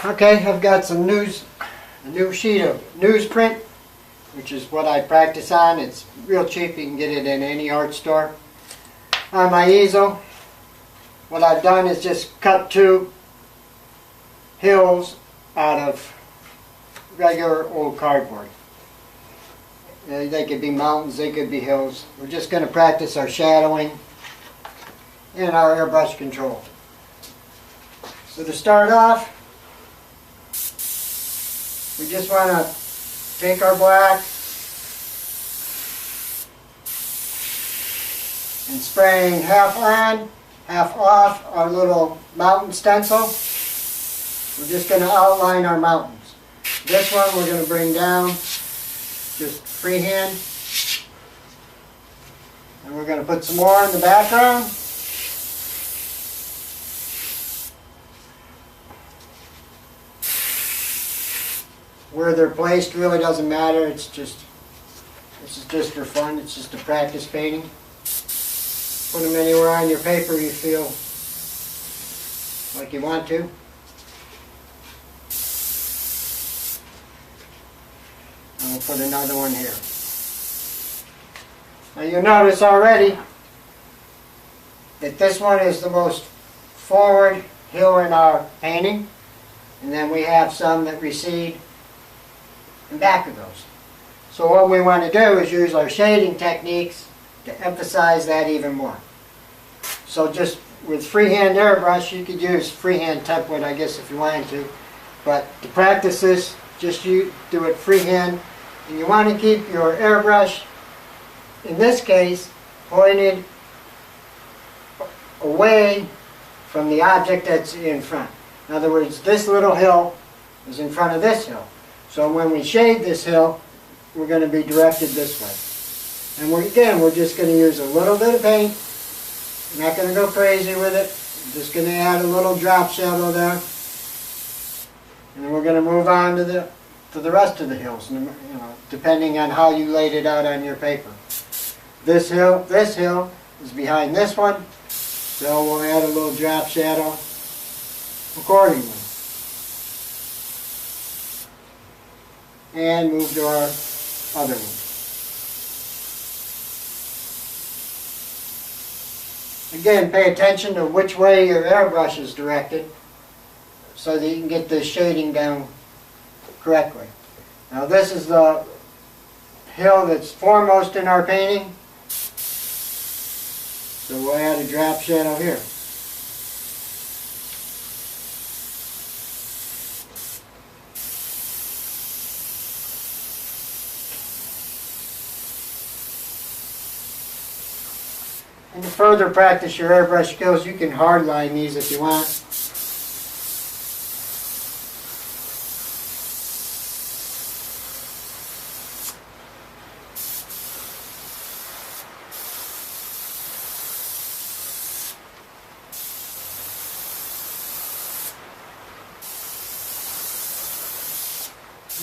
Okay, I've got some a new sheet of newsprint, which is what I practice on. It's real cheap, you can get it in any art store. On my easel, what I've done is just cut two hills out of regular old cardboard. They could be mountains, they could be hills. We're just going to practice our shadowing and our airbrush control. So to start off, we just want to take our black and spraying half on, half off our little mountain stencil. We're just going to outline our mountains. This one we're going to bring down just freehand. And we're going to put some more in the background. Where they're placed really doesn't matter. This is just for fun. It's just a practice painting. Put them anywhere on your paper you feel like you want to. And we'll put another one here. Now you'll notice already that this one is the most forward hill in our painting, and then we have some that recede in back of those. So what we want to do is use our shading techniques to emphasize that even more. So just with freehand airbrush, you could use freehand template, I guess, if you wanted to. But to practice this, just you do it freehand. And you want to keep your airbrush, in this case, pointed away from the object that's in front. In other words, this little hill is in front of this hill. So when we shade this hill, we're going to be directed this way. And we're just going to use a little bit of paint. We're not going to go crazy with it. We're just going to add a little drop shadow there. And then we're going to move on to the rest of the hills, depending on how you laid it out on your paper. This hill is behind this one, so we'll add a little drop shadow accordingly. And move to our other one. Again, pay attention to which way your airbrush is directed so that you can get the shading down correctly. Now this is the hill that's foremost in our painting, so we'll add a drop shadow here. And to further practice your airbrush skills, you can hardline these if you want.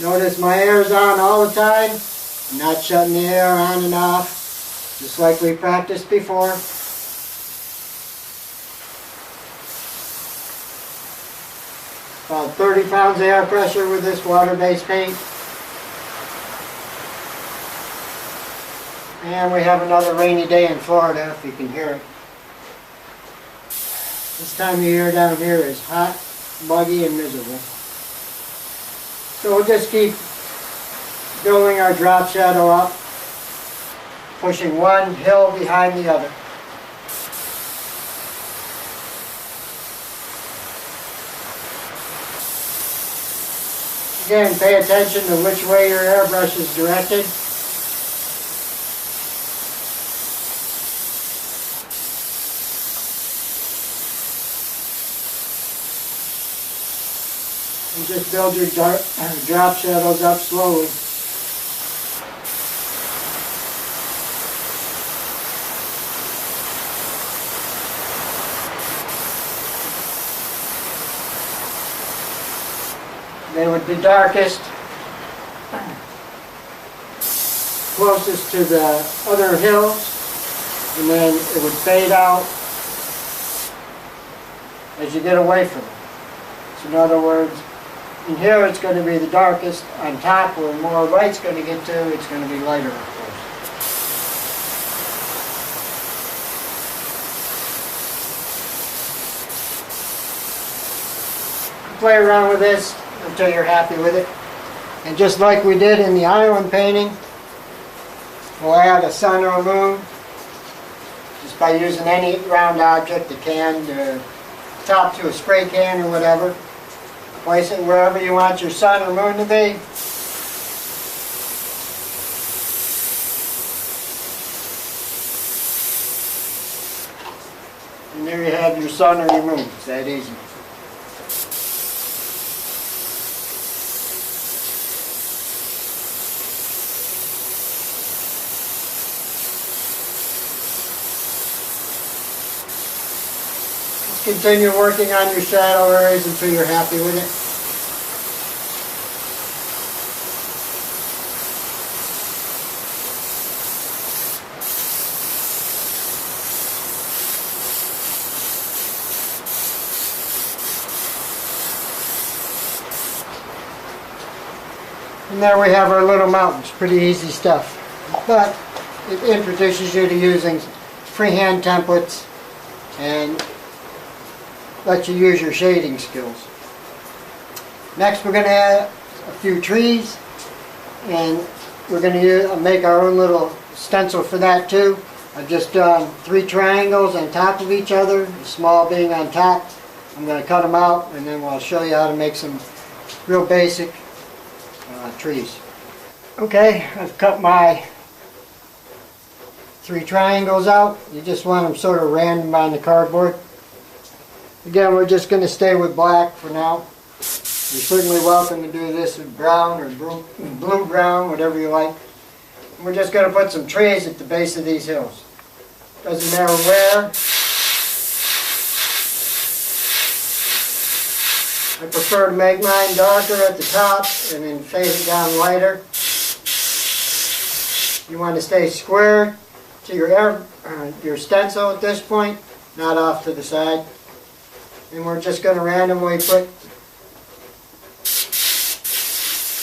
Notice my air is on all the time. I'm not shutting the air on and off, just like we practiced before. About 30 pounds of air pressure with this water-based paint. And we have another rainy day in Florida, if you can hear it. This time of year down here is hot, muggy, and miserable. So we'll just keep building our drop shadow up, pushing one hill behind the other. Again, pay attention to which way your airbrush is directed. And just build your drop shadows up slowly. They would be darkest closest to the other hills, and then it would fade out as you get away from it. So in other words, And here it's going to be the darkest. On top, where more light's going to get to, it's going to be lighter, of course. Play around with this until you're happy with it. And just like we did in the island painting, we'll add a sun or a moon just by using any round object, a can, the top to a spray can or whatever. Place it wherever you want your sun or moon to be. And there you have your sun or your moon. It's that easy. Continue working on your shadow areas until you're happy with it. And there we have our little mountains. Pretty easy stuff. But it introduces you to using freehand templates and let you use your shading skills. Next we're going to add a few trees, and we're going to make our own little stencil for that too. I've just done 3 triangles on top of each other, the small being on top. I'm going to cut them out and then we'll show you how to make some real basic trees. Okay, I've cut my 3 triangles out. You just want them sort of random on the cardboard. Again, we're just going to stay with black for now. You're certainly welcome to do this with brown or blue-brown, whatever you like. And we're just going to put some trees at the base of these hills. Doesn't matter where. I prefer to make mine darker at the top and then fade it down lighter. You want to stay square to your stencil at this point, not off to the side. And we're just going to randomly put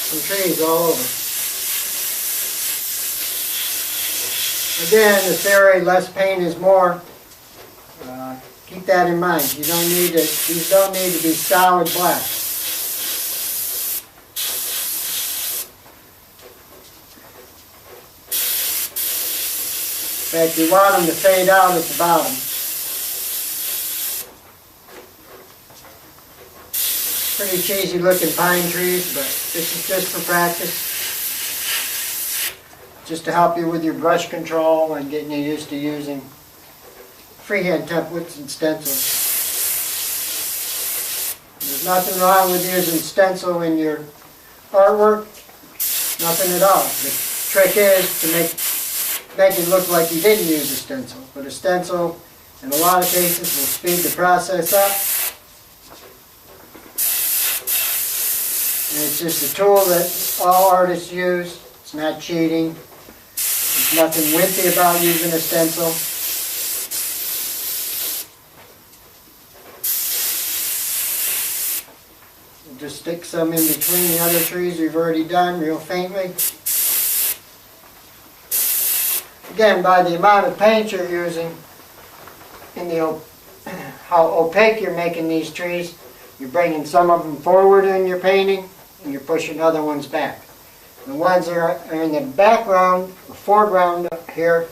some trees all over. Again, the theory, less paint is more. Keep that in mind. You don't need to, these don't need to be solid black. In fact, you want them to fade out at the bottom. Pretty cheesy looking pine trees, but this is just for practice. Just to help you with your brush control and getting you used to using freehand templates and stencils. There's nothing wrong with using stencil in your artwork. Nothing at all. The trick is to make it look like you didn't use a stencil. But a stencil, in a lot of cases, will speed the process up. And it's just a tool that all artists use. It's not cheating. There's nothing wimpy about using a stencil. We'll just stick some in between the other trees we've already done real faintly. Again, by the amount of paint you're using, and how opaque you're making these trees, you're bringing some of them forward in your painting, and you're pushing other ones back. The ones that are in the background, the foreground here,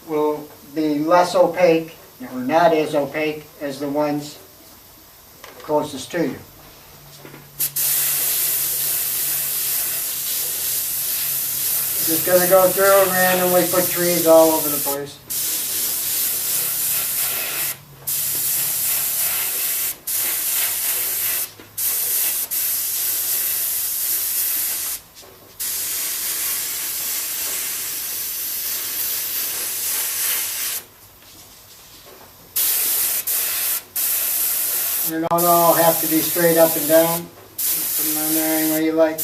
will be less opaque, or not as opaque, as the ones closest to you. Just going to go through and randomly put trees all over the place. They don't all have to be straight up and down. Put them on there any way you like.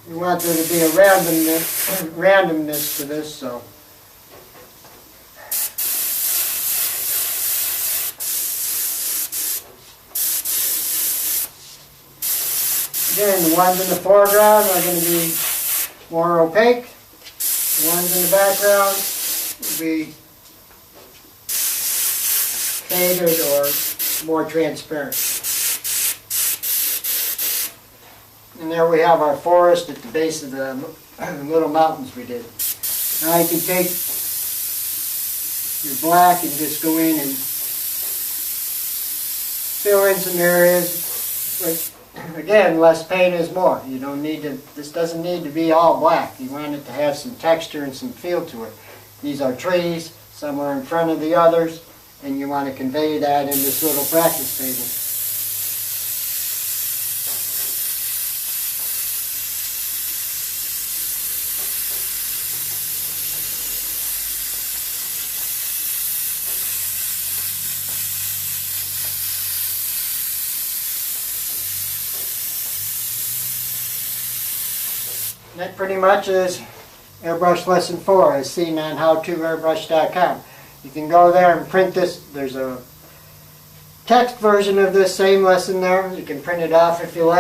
We want there to be a randomness to this, so. Again, the ones in the foreground are going to be more opaque. The ones in the background will be faded or more transparent. And there we have our forest at the base of the little mountains we did. Now you can take your black and just go in and fill in some areas. But again, less paint is more. You don't need to, this doesn't need to be all black. You want it to have some texture and some feel to it. These are trees, some are in front of the others, and you want to convey that in this little practice table. That pretty much is Airbrush Lesson 4 as seen on howtoairbrush.com. You can go there and print this. There's a text version of this same lesson there. You can print it off if you like.